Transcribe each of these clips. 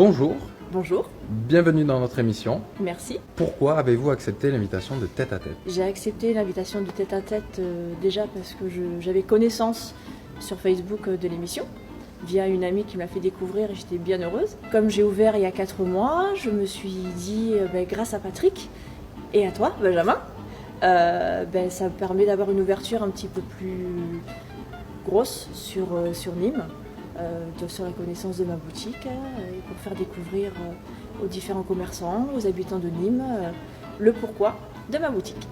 Bonjour, Bonjour, bienvenue dans notre émission. merci. Pourquoi avez-vous accepté l'invitation de Tête à Tête? J'ai accepté l'invitation de Tête à Tête déjà parce que j'avais connaissance sur Facebook de l'émission via une amie qui m'a fait découvrir et j'étais bien heureuse. Comme j'ai ouvert il y a 4 mois, je me suis dit, grâce à Patrick et à toi, Benjamin, ça me permet d'avoir une ouverture un petit peu plus grosse sur Nîmes, sur la connaissance de ma boutique et pour faire découvrir aux différents commerçants, aux habitants de Nîmes, le pourquoi de ma boutique.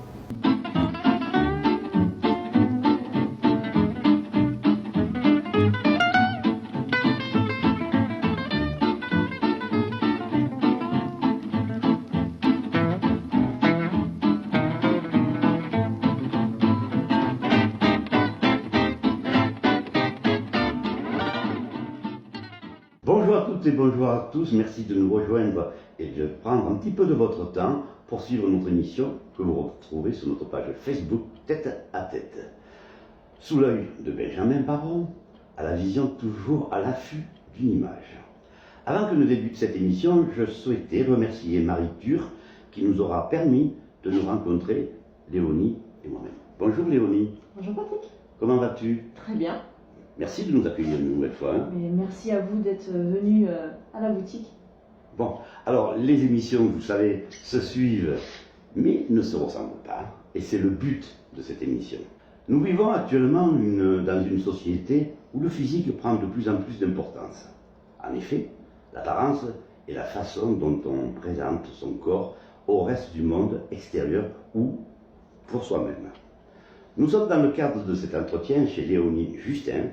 Bonjour à toutes et bonjour à tous, merci de nous rejoindre et de prendre un petit peu de votre temps pour suivre notre émission que vous retrouvez sur notre page Facebook Tête à Tête. Sous l'œil de Benjamin Baron, à la vision toujours à l'affût d'une image. Avant que ne débute cette émission, je souhaitais remercier Marie Tur qui nous aura permis de nous rencontrer, Léonie et moi-même. Bonjour Léonie. Bonjour Patrick. Comment vas-tu? Très bien. Merci de nous accueillir une nouvelle fois. Mais merci à vous d'être venu à la boutique. Bon, alors les émissions, vous savez, se suivent, mais ne se ressemblent pas. Et c'est le but de cette émission. Nous vivons actuellement dans une société où le physique prend de plus en plus d'importance. En effet, l'apparence est la façon dont on présente son corps au reste du monde extérieur ou pour soi-même. Nous sommes dans le cadre de cet entretien chez Léonie Justin,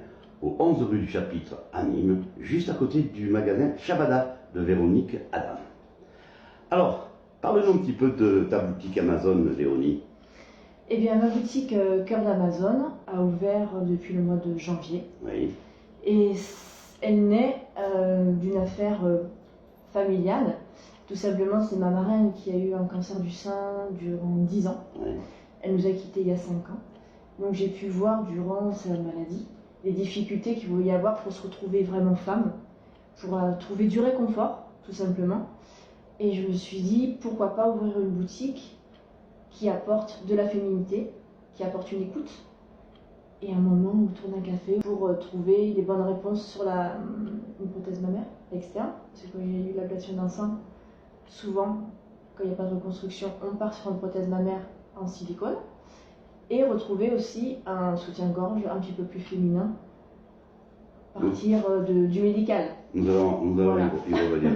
au 11 rue du Chapitre à Nîmes, juste à côté du magasin Shabada de Véronique Adam. Alors, parle-nous un petit peu de ta boutique Amazon, Léonie. Eh bien, ma boutique Cœur d'Amazon a ouvert depuis le mois de janvier. Oui. Et elle naît d'une affaire familiale. Tout simplement, c'est ma marraine qui a eu un cancer du sein durant 10 ans. Oui. Elle nous a quittés il y a 5 ans. Donc j'ai pu voir durant sa maladie les difficultés qu'il pouvait y avoir pour se retrouver vraiment femme, pour trouver du réconfort, tout simplement. Et je me suis dit, pourquoi pas ouvrir une boutique qui apporte de la féminité, qui apporte une écoute, et un moment autour d'un café pour trouver les bonnes réponses sur une prothèse mammaire externe. Parce que quand il y a eu l'ablation d'un sein, souvent, quand il n'y a pas de reconstruction, on part sur une prothèse mammaire en silicone. Et retrouver aussi un soutien-gorge un petit peu plus féminin, partir du médical. Nous allons Voilà. y revenir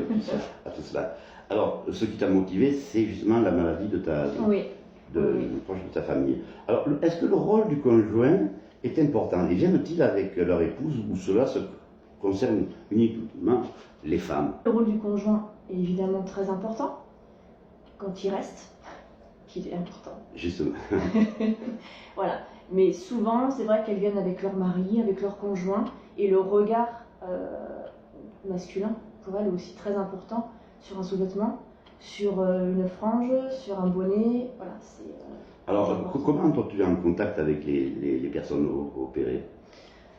à tout cela. Alors, ce qui t'a motivé, c'est justement la maladie de Oui. proche de ta famille. Alors, est-ce que le rôle du conjoint est important? Et viennent-ils avec leur épouse ou cela se concerne uniquement les femmes? Le rôle du conjoint est évidemment très important quand il reste, qu'il est important. Justement. Voilà. Mais souvent, c'est vrai qu'elles viennent avec leur mari, avec leur conjoint, et le regard masculin, pour elles, est aussi très important sur un sous-vêtement, sur une frange, sur un bonnet. Voilà, Alors, comment entres-tu en contact avec les personnes opérées?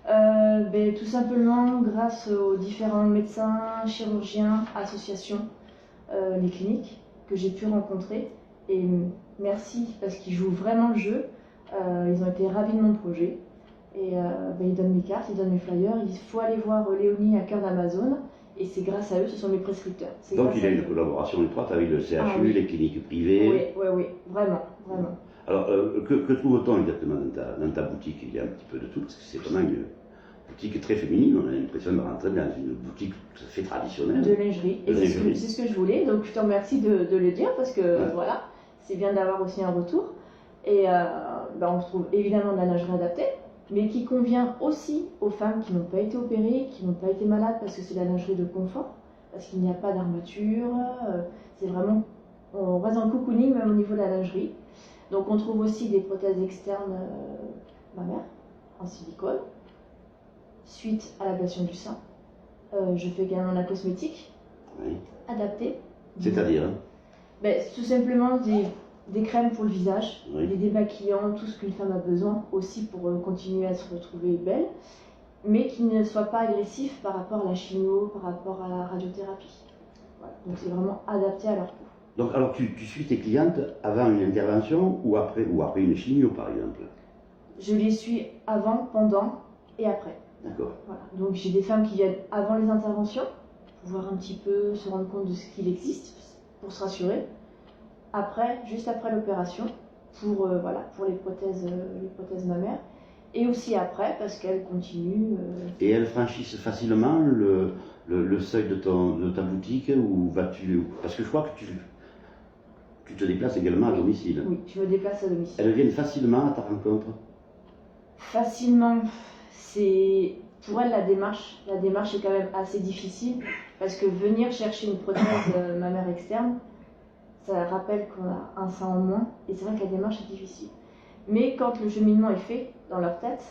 Tout simplement grâce aux différents médecins, chirurgiens, associations, les cliniques que j'ai pu rencontrer. Et merci parce qu'ils jouent vraiment le jeu. Ils ont été ravis de mon projet. Et ils donnent mes cartes, ils donnent mes flyers. Il faut aller voir Léonie à Cœur d'Amazon. Et c'est grâce à eux, ce sont mes prescripteurs. Donc il y a une collaboration étroite avec le CHU, oui. les cliniques privées. Oui, vraiment. Alors, que trouve-t-on exactement dans ta boutique? Il y a un petit peu de tout, parce que c'est vraiment une boutique très féminine. On a l'impression de rentrer dans une boutique tout à fait traditionnelle. De lingerie. Et c'est ce que je voulais. Donc je te remercie de le dire, parce que voilà, c'est bien d'avoir aussi un retour. Et on trouve évidemment de la lingerie adaptée, mais qui convient aussi aux femmes qui n'ont pas été opérées, qui n'ont pas été malades, parce que c'est la lingerie de confort, parce qu'il n'y a pas d'armature. C'est vraiment, on reste dans le cocooning même au niveau de la lingerie. Donc on trouve aussi des prothèses externes mammaires en silicone, suite à l'ablation du sein. Je fais également de la cosmétique adaptée. C'est-à-dire tout simplement des crèmes pour le visage, Oui. des démaquillants, tout ce qu'une femme a besoin aussi pour continuer à se retrouver belle, mais qui ne soit pas agressif par rapport à la chimio, par rapport à la radiothérapie. Voilà. Donc c'est vraiment adapté à leur peau. Donc, alors, tu suis tes clientes avant une intervention ou après une chimio, par exemple? Je les suis avant, pendant et après. D'accord. Voilà. Donc j'ai des femmes qui viennent avant les interventions, pour voir un petit peu, se rendre compte de ce qu'il existe, pour se rassurer. Après, juste après l'opération, pour les prothèses mammaires. Et aussi après, parce qu'elles continuent. Et elles franchissent facilement le seuil de ta boutique ou vas-tu... Parce que je crois que tu te déplaces également à domicile. Oui, je me déplace à domicile. Elles viennent facilement à ta rencontre? Facilement, c'est pour elle la démarche est quand même assez difficile parce que venir chercher une prothèse mammaire externe, ça rappelle qu'on a un sein en moins et c'est vrai que la démarche est difficile. Mais quand le cheminement est fait dans leur tête,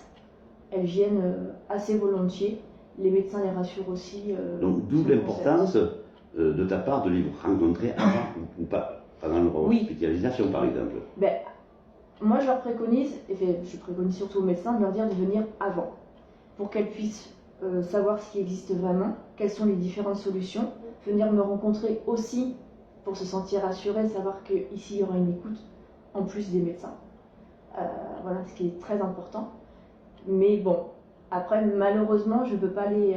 elles viennent assez volontiers. Les médecins les rassurent aussi. Donc d'où l'importance de ta part de les rencontrer avant ou pas, pendant leur hospitalisation par exemple. Ben, moi je leur préconise, et je préconise surtout aux médecins de leur dire de venir avant, pour qu'elles puissent savoir ce qui existe vraiment, quelles sont les différentes solutions, venir me rencontrer aussi pour se sentir rassurées, savoir qu'ici il y aura une écoute en plus des médecins. Voilà, ce qui est très important. Mais bon, après, malheureusement, je ne peux pas aller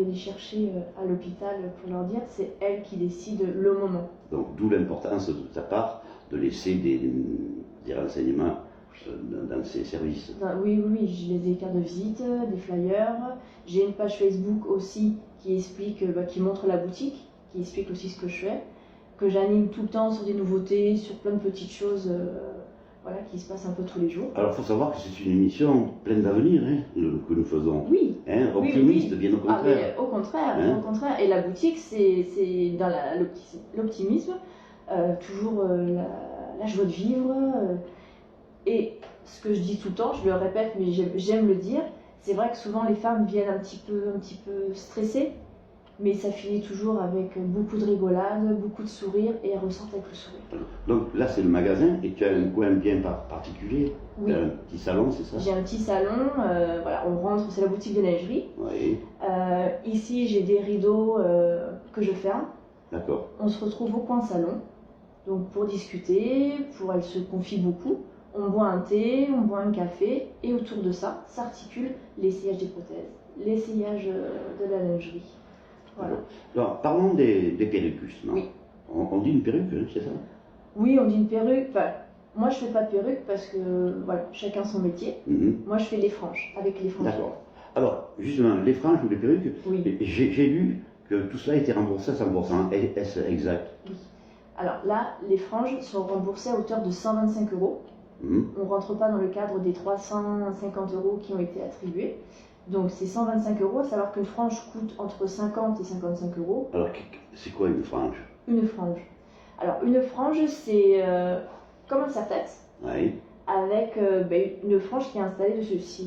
les chercher à l'hôpital pour leur dire, c'est elles qui décident le moment. Donc, d'où l'importance de ta part de laisser des renseignements dans ces services. Oui, j'ai des cartes de visite, des flyers. J'ai une page Facebook aussi qui explique, qui montre la boutique, qui explique aussi ce que je fais, que j'anime tout le temps sur des nouveautés, sur plein de petites choses. Qui se passe un peu tous les jours. Alors, il faut savoir que c'est une émission pleine d'avenir que nous faisons. Oui. Optimiste, bien au contraire. Au contraire. Et la boutique, c'est dans l'optimisme, toujours la joie de vivre. Et ce que je dis tout le temps, je le répète, mais j'aime le dire, c'est vrai que souvent les femmes viennent un petit peu stressées, mais ça finit toujours avec beaucoup de rigolade, beaucoup de sourires, et elles ressortent avec le sourire. Donc là, c'est le magasin, et tu as un coin bien particulier. Oui. Tu as un petit salon, c'est ça? J'ai un petit salon, on rentre, c'est la boutique de lingerie. Oui. Ici, j'ai des rideaux que je ferme. D'accord. On se retrouve au coin salon, donc pour discuter, elle se confie beaucoup. On boit un thé, on boit un café, et autour de ça, s'articule l'essayage des prothèses, l'essayage de la lingerie. Voilà. Alors, parlons des perruques, justement. Oui. On dit une perruque, c'est ça? Oui, on dit une perruque. Enfin, moi, je fais pas de perruque parce que chacun son métier. Moi, je fais les franges, avec les franges. D'accord. Alors, justement, les franges ou les perruques, oui. J'ai lu que tout cela était remboursé à 100%. Est-ce exact? Oui. Alors là, les franges sont remboursées à hauteur de 125 €. On ne rentre pas dans le cadre des 350 € qui ont été attribués. Donc c'est 125 €, à savoir qu'une frange coûte entre 50 et 55 €. Alors c'est quoi une frange? Une frange. Alors une frange, c'est comme un serre-tête. Oui. Avec une frange qui est installée dessus.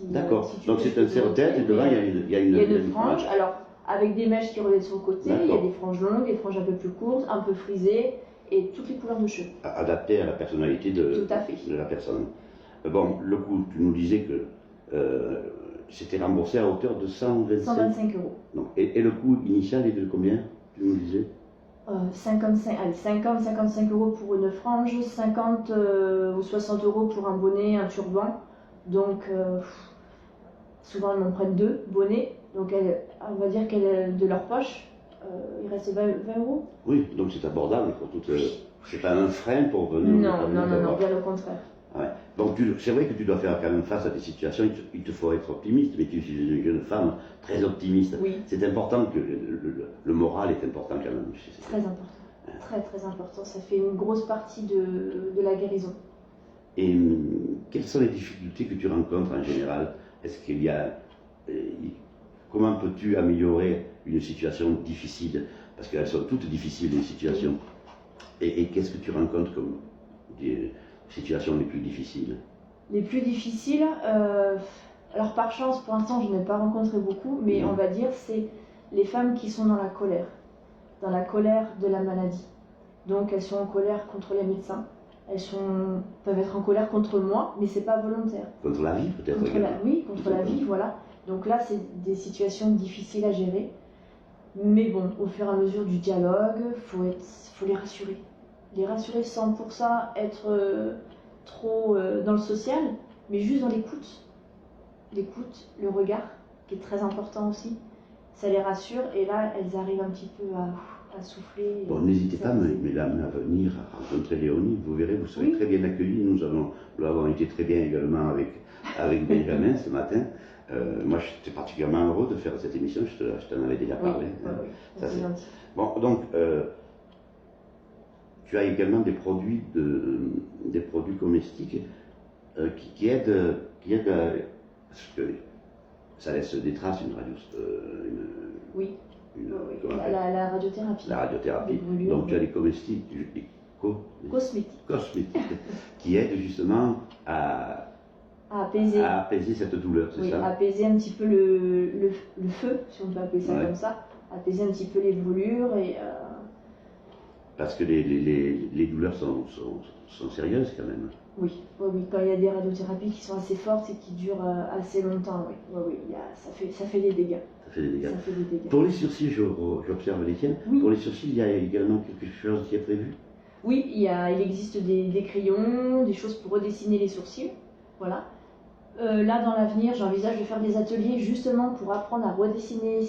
D'accord. Donc c'est un serre-tête et devant il y a une frange. Alors avec des mèches qui reviennent sur le côté, il y a des franges longues, des franges un peu plus courtes, un peu frisées et toutes les couleurs de cheveux. Adaptées à la personnalité de la personne. Bon, le coût, tu nous disais que c'était remboursé à hauteur de 125 €. Donc, et le coût initial est de combien, tu nous disais? 55 € pour une frange, 50 ou 60 € pour un bonnet, un turban. Donc, souvent elles m'en prennent 2 bonnets. Donc, on va dire qu'elles, de leur poche, il reste 20 €. Oui, donc c'est abordable pour toutes. C'est pas un frein pour venir. Non, bien au contraire. Ouais. Donc c'est vrai que tu dois faire quand même face à des situations, il te faut être optimiste, mais tu es une jeune femme très optimiste. Oui. C'est important que le moral est important quand même. Très important, très important, ça fait une grosse partie de la guérison. Et quelles sont les difficultés que tu rencontres en général? Est-ce qu'il y a... comment peux-tu améliorer une situation difficile? Parce qu'elles sont toutes difficiles, les situations. Et qu'est-ce que tu rencontres comme des situations les plus difficiles? Les plus difficiles, alors par chance, pour l'instant, je n'ai pas rencontré beaucoup, mais on va dire c'est les femmes qui sont dans la colère de la maladie. Donc elles sont en colère contre les médecins, peuvent être en colère contre moi, mais c'est pas volontaire. Contre la vie peut-être? Oui, contre la vie, voilà. Donc là, c'est des situations difficiles à gérer. Mais bon, au fur et à mesure du dialogue, faut les rassurer. Les rassurer sans pour ça être trop dans le social, mais juste dans l'écoute. L'écoute, le regard, qui est très important aussi. Ça les rassure et là, elles arrivent un petit peu à souffler. Bon, n'hésitez pas, mesdames, à venir rencontrer Léonie. Vous verrez, vous serez très bien accueillis. Nous avons été très bien également avec Benjamin ce matin. Moi, j'étais particulièrement heureux de faire cette émission. Je t'en avais déjà parlé. Oui, Ça, c'est gentil. Bon, donc, tu as également des produits comestiques qui aident parce que ça laisse des traces, une radio. Oui. Comment on appelle La radiothérapie. La radiothérapie. Des brûlures, Donc, tu as des comestiques, cosmétiques qui aident justement à apaiser cette douleur, c'est ça? Apaiser un petit peu le feu, si on peut appeler ça comme ça. Apaiser un petit peu les brûlures et. Parce que les douleurs sont sérieuses quand même. Oui, quand il y a des radiothérapies qui sont assez fortes et qui durent assez longtemps, ça fait des dégâts. Ça fait des dégâts. Ça fait des dégâts. Pour les sourcils, j'observe les tiennes. Oui. Pour les sourcils, il y a également quelque chose qui est prévu? Oui, il existe des crayons, des choses pour redessiner les sourcils. Voilà. Là, dans l'avenir, j'envisage de faire des ateliers justement pour apprendre à redessiner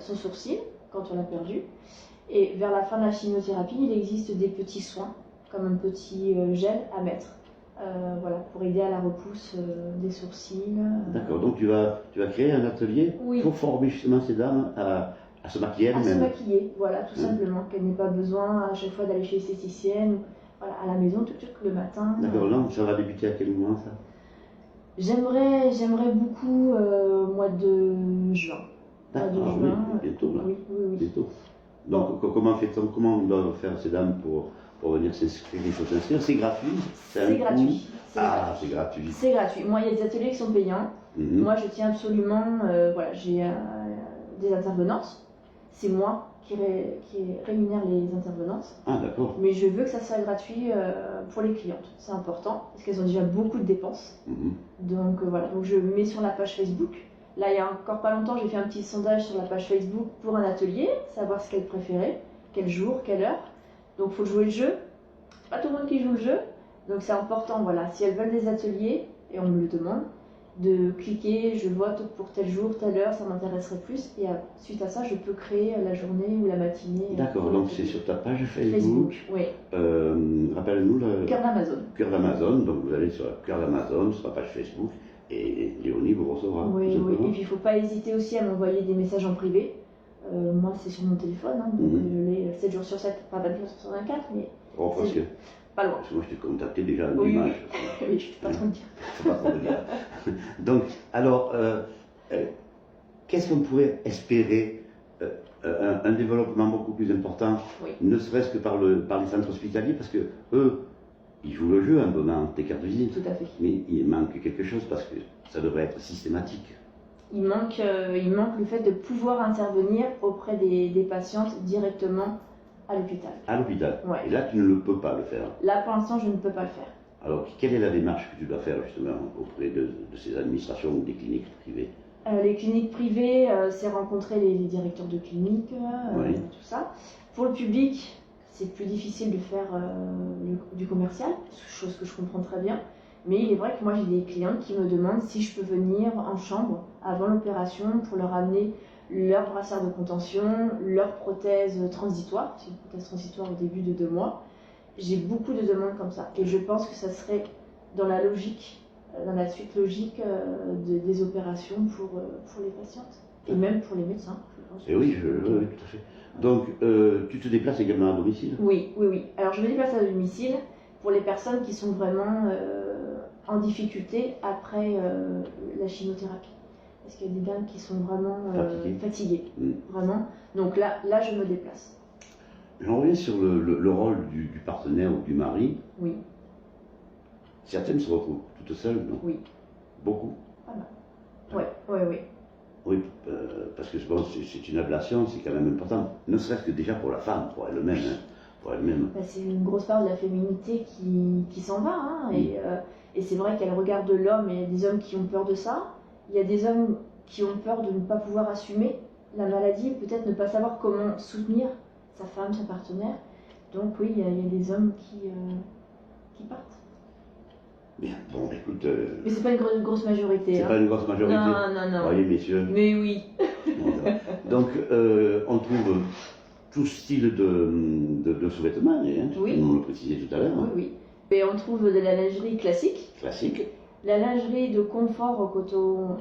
son sourcil quand on l'a perdu. Et vers la fin de la chimiothérapie, il existe des petits soins, comme un petit gel à mettre, pour aider à la repousse des sourcils. D'accord, donc tu vas créer un atelier pour former justement ces dames à se maquiller elles-mêmes. À se maquiller, voilà, tout simplement, qu'elles n'aient pas besoin à chaque fois d'aller chez l'esthéticienne, voilà, à la maison, tout le matin. D'accord, là, ça va débuter à quel moment ça? J'aimerais beaucoup mois de juin. D'accord, oui, bientôt là. Oui. Bientôt. Donc comment on doit faire ces dames pour venir s'inscrire? Il faut s'inscrire, c'est gratuit? C'est gratuit. C'est gratuit. C'est gratuit. Moi, il y a des ateliers qui sont payants. Moi, je tiens absolument, j'ai des intervenantes. C'est moi qui rémunère les intervenantes. Ah, d'accord. Mais je veux que ça soit gratuit pour les clientes. C'est important parce qu'elles ont déjà beaucoup de dépenses. Donc donc je mets sur la page Facebook. Là, il y a encore pas longtemps, j'ai fait un petit sondage sur la page Facebook pour un atelier, savoir ce qu'elles préféraient, quel jour, quelle heure. Donc, il faut jouer le jeu. C'est pas tout le monde qui joue le jeu. Donc, c'est important, voilà. Si elles veulent des ateliers, et on me le demande, de cliquer, je vote pour tel jour, telle heure, ça m'intéresserait plus. Et suite à ça, je peux créer la journée ou la matinée. D'accord, donc c'est sur ta page Facebook. Oui. Rappelle-nous le. Cœur d'Amazon. Cœur d'Amazon, donc vous allez sur le Cœur d'Amazon, sur la page Facebook. Et Léonie vous recevra. Oui. Et puis il ne faut pas hésiter aussi à m'envoyer des messages en privé. Moi, c'est sur mon téléphone, donc je l'ai 7 jours sur 7, pas 24 sur 24, mais. Parce que. Pas loin. Parce que moi, je t'ai contacté déjà en image. Oui, je ne peux pas trop le dire. Je ne peux pas trop le dire. Donc, alors, qu'est-ce qu'on pourrait espérer un développement beaucoup plus important, ne serait-ce que par les centres hospitaliers, parce que eux, ils jouent le jeu en donnant tes cartes de visite. Tout à fait. Mais il manque quelque chose parce que ça devrait être systématique. Il manque le fait de pouvoir intervenir auprès des patientes directement à l'hôpital. À l'hôpital. Ouais. Et là, tu ne le peux pas le faire. Là, pour l'instant, je ne peux pas le faire. Alors, quelle est la démarche que tu dois faire justement auprès de ces administrations ou des cliniques privées? Les cliniques privées, c'est rencontrer les directeurs de cliniques, tout ça. Pour le public, c'est plus difficile de faire du commercial, chose que je comprends très bien. Mais il est vrai que moi j'ai des clients qui me demandent si je peux venir en chambre avant l'opération pour leur amener leur brassard de contention, leur prothèse transitoire, c'est une prothèse transitoire au début de 2 mois. J'ai beaucoup de demandes comme ça et je pense que ça serait dans la suite logique des opérations pour les patientes et même pour les médecins, je pense. Et oui, oui, tout à fait. Donc, tu te déplaces également à domicile? Oui. Alors, je me déplace à domicile pour les personnes qui sont vraiment en difficulté après la chimiothérapie. Parce qu'il y a des dames qui sont vraiment fatiguées. Vraiment. Donc là, je me déplace. J'en reviens sur le rôle du partenaire ou du mari. Oui. Certaines se retrouvent toutes seules, non? Oui. Beaucoup? Pas mal. Oui. Oui, parce que bon, c'est une ablation, c'est quand même important. Ne serait-ce que déjà pour la femme, pour elle-même. C'est une grosse part de la féminité qui s'en va. Et c'est vrai qu'elle regarde l'homme, et il y a des hommes qui ont peur de ça. Il y a des hommes qui ont peur de ne pas pouvoir assumer la maladie, peut-être ne pas savoir comment soutenir sa femme, sa partenaire. Donc oui, il y a des hommes qui partent. Bien, bon, écoute... Mais c'est pas une grosse majorité. C'est hein. pas une grosse majorité. Non. Voyez, messieurs. Mais oui. Bon, ça va. Donc, on trouve tout style de sous-vêtements, hein, tu Oui. peux nous le préciser tout à l'heure. Hein. Oui. Et on trouve de la lingerie classique. Classique. La lingerie de confort au coton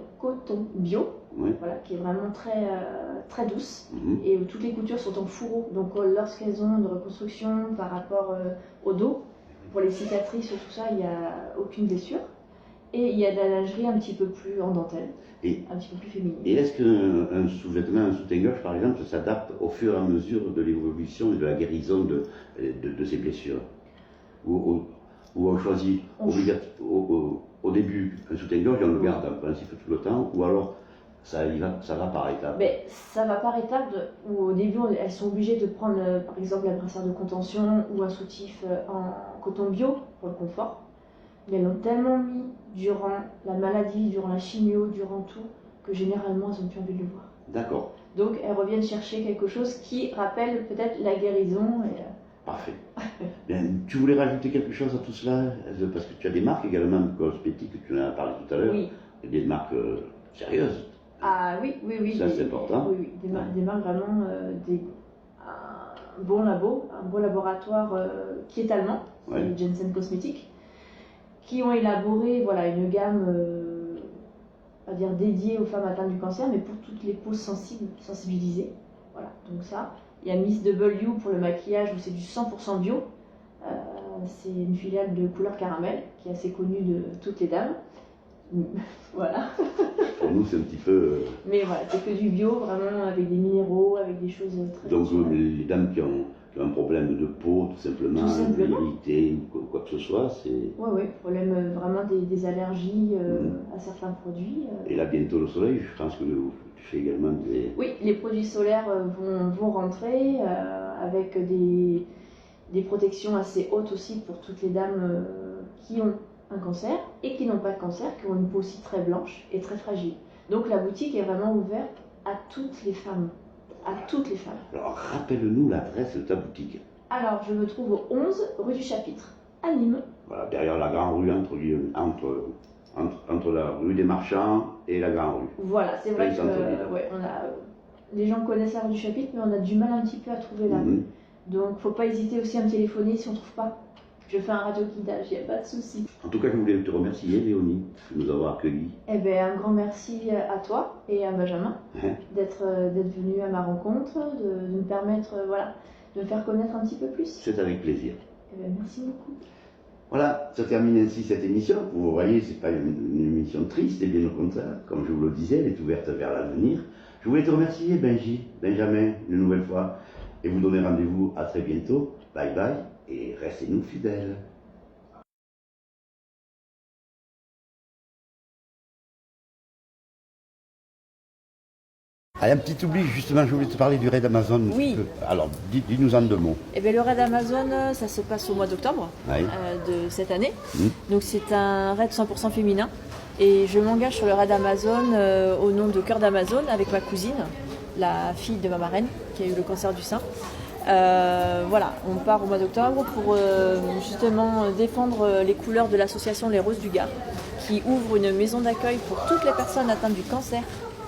bio, Oui. voilà, qui est vraiment très douce. Mhm. Et où toutes les coutures sont en fourreau. Donc lorsqu'elles ont une reconstruction par rapport au dos, pour les cicatrices ou tout ça, il n'y a aucune blessure. Et il y a de la lingerie un petit peu plus en dentelle, un petit peu plus féminine. Et est-ce qu'un sous-vêtement, un soutien-gorge par exemple, s'adapte au fur et à mesure de l'évolution et de la guérison de ces blessures? Ou on choisit au début un soutien-gorge et on le garde en principe tout le temps, ou alors ça va par étapes? Mais ça va par étapes, où au début elles sont obligées de prendre par exemple la brassière de contention ou un soutif en coton bio pour le confort. Mais elles l'ont tellement mis durant la maladie, durant la chimio, durant tout, que généralement elles n'ont plus envie de le voir. D'accord. Donc elles reviennent chercher quelque chose qui rappelle peut-être la guérison. Parfait. Bien, tu voulais rajouter quelque chose à tout cela? Parce que tu as des marques également de cosmétiques, tu en as parlé tout à l'heure, Oui. et des marques sérieuses. Ah oui. Ça c'est important. Oui. Des marques vraiment, un bon laboratoire qui est allemand, Ouais. c'est Jensen Cosmetics, qui ont élaboré une gamme on va dire dédiée aux femmes atteintes du cancer, mais pour toutes les peaux sensibilisées. Voilà, donc ça. Il y a Miss W pour le maquillage où c'est du 100% bio. C'est une filiale de couleur caramel qui est assez connue de toutes les dames. Voilà. Pour nous c'est un petit peu... Mais voilà, c'est que du bio, vraiment avec des minéraux, avec des choses très Donc naturelles. les dames qui ont un problème de peau, tout simplement, une virilité ou quoi que ce soit, c'est... Oui, problème vraiment des allergies à certains produits. Et là, bientôt le soleil, je pense que tu fais également des... Oui, les produits solaires vont rentrer avec des protections assez hautes aussi pour toutes les dames qui ont un cancer et qui n'ont pas de cancer, qui ont une peau aussi très blanche et très fragile. Donc la boutique est vraiment ouverte à toutes les femmes. À toutes les femmes. Alors, rappelle-nous l'adresse de ta boutique. Alors, je me trouve au 11 rue du Chapitre, à Nîmes. Voilà, derrière la grande rue, entre la rue des Marchands et la grande rue. Voilà, c'est vrai Plein que centre-ville. les gens connaissent la rue du Chapitre, mais on a du mal un petit peu à trouver la rue. Donc, faut pas hésiter aussi à me téléphoner si on trouve pas. Je fais un radio-guidage, il n'y a pas de souci. En tout cas, je voulais te remercier, Léonie, de nous avoir accueillis. Eh bien, un grand merci à toi et à Benjamin d'être venu à ma rencontre, de me permettre de me faire connaître un petit peu plus. C'est avec plaisir. Eh bien, merci beaucoup. Voilà, ça termine ainsi cette émission. Vous voyez, c'est pas une émission triste, et bien au contraire, comme je vous le disais, elle est ouverte vers l'avenir. Je voulais te remercier, Benjamin, une nouvelle fois, et vous donner rendez-vous à très bientôt. Bye bye, et restez-nous fidèles. Allez, un petit oubli, justement, je voulais te parler du raid Amazon. Oui. Alors, dis-nous en 2 mots. Eh bien, le raid Amazon, ça se passe au mois d'octobre Oui. de cette année. Donc c'est un raid 100% féminin. Et je m'engage sur le raid Amazon au nom de Cœur d'Amazon avec ma cousine, la fille de ma marraine, qui a eu le cancer du sein. Voilà, on part au mois d'octobre pour justement défendre les couleurs de l'association Les Roses du Gard, qui ouvre une maison d'accueil pour toutes les personnes atteintes du cancer,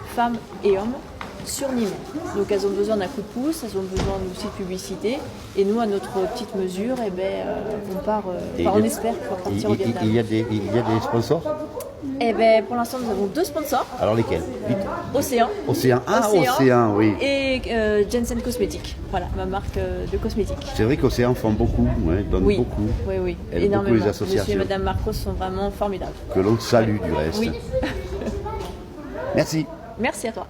femmes et hommes, sur Nîmes. Donc elles ont besoin d'un coup de pouce, elles ont besoin aussi de publicité. Et nous, à notre petite mesure, on part, on espère pouvoir partir au Vietnam. Il y a des sponsors? Eh bien, pour l'instant, nous avons 2 sponsors. Alors lesquels? Vite. Océan. Océan. Ah, Océan, oui. Et Jensen Cosmetics. Voilà, ma marque de cosmétiques. C'est vrai qu'Océan font beaucoup, donnent Oui. beaucoup. Oui, Aident énormément. beaucoup les associations. Monsieur et Madame Marcos sont vraiment formidables. Que l'on salue du reste. Oui. Merci. Merci à toi.